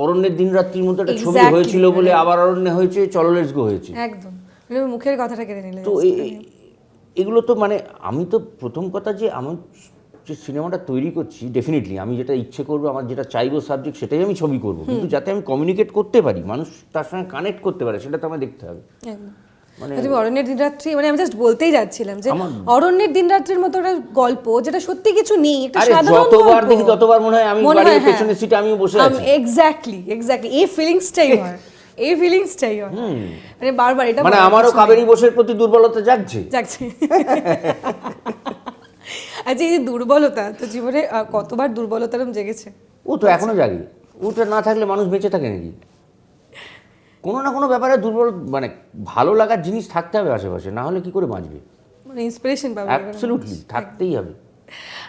অরণ্যের দিন রাত্রির মতো একটা ছবি হয়েছিল বলে আবার অরণ্যে হয়েছে, চলো লেটস গো হয়েছে। একদম মুখের কথাটা কেড়ে নিলে। তো এগুলো তো মানে আমি তো প্রথম কথা যে আমি যে সিনেমাটা তৈরি করছি, ডেফিনেটলি আমি যেটা ইচ্ছে করবো, আমার যেটা চাইবো সাবজেক্ট, সেটাই আমি ছবি করবো, কিন্তু যাতে আমি কমিউনিকেট করতে পারি, মানুষ তার সঙ্গে কানেক্ট করতে পারে, সেটা তো আমায় দেখতে হবে। মানে তুমি অরণ্যের দিনরাত্রি, মানে আমি জাস্ট বলতেই যাচ্ছিলাম যে অরণ্যের দিনরাত্রির মতো একটা গল্প যেটা সত্যি কিছু নেই, একটা সাধারণ গল্প, যতবার দেখি ততবার মনে হয় আমি বাড়ির পেছনের সিটে আমিও বসে আছি। এক্স্যাক্টলি এই ফিলিংসটাই হয়, মানে বারবার এটা মানে আমারও কাবেরী বোসের প্রতি দুর্বলতা জাগছে। আচ্ছা, এই যে দুর্বলতা, তো জীবনে কতবার দুর্বলতা জেগেছে? ও তো এখনো জাগে, ওটা না থাকলে মানুষ বেঁচে থাকে নাকি? কোনো না কোনো ব্যাপারে দুর্বল, মানে ভালো লাগার জিনিস থাকতে হবে আশেপাশে, না হলে কি করে বাঁচবে? মানে ইন্সপিরেশন পাবে। অ্যাবসলিউটলি থাকতেই হবে।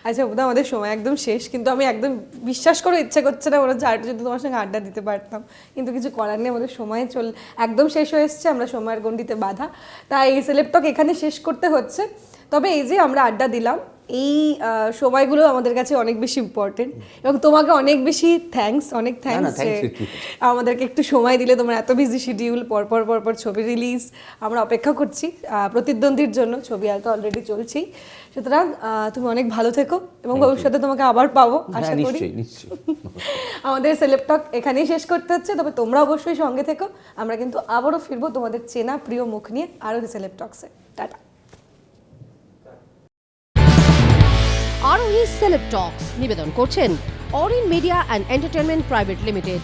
আচ্ছা বোধহয় আমাদের সময় একদম শেষ, কিন্তু আমি একদম বিশ্বাস করে ইচ্ছা করছে না মনে হচ্ছে আরেকটু যদি তোমার সঙ্গে আড্ডা দিতে পারতাম, কিন্তু কিছু করার নেই, আমাদের সময় একদম শেষ হয়ে এসছে, আমরা সময়ের গণ্ডিতে বাঁধা, তাই এই সেলেব টক এখানে শেষ করতে হচ্ছে। তবে এই যে আমরা আড্ডা দিলাম, এই সময়গুলো আমাদের কাছে অনেক বেশি ইম্পর্টেন্ট এবং তোমাকে অনেক বেশি থ্যাঙ্কস, অনেক থ্যাঙ্কস যে thanks to you. আমাদেরকে একটু সময় দিলে। তোমার এত বিজি শিডিউল, পরপর ছবি রিলিজ, আমরা অপেক্ষা করছি প্রতিদ্বন্দ্বীর জন্য। ছবি তো অলরেডি চলছেই, সুতরাং তুমি অনেক ভালো থেকো এবং ভবিষ্যতে তোমাকে আবার পাবো আশা করি। নিশ্চয়ই। আমাদের সেলেব টক এখানেই শেষ করতে হচ্ছে, তবে তোমরা অবশ্যই সঙ্গে থেকো। আমরা কিন্তু আবারও ফিরবো তোমাদের চেনা প্রিয় মুখ নিয়ে আরও সেলেব টকসে। টাটা। আরোহী সেলেব টক্স নিবেদন করছেন Arin media and entertainment private limited.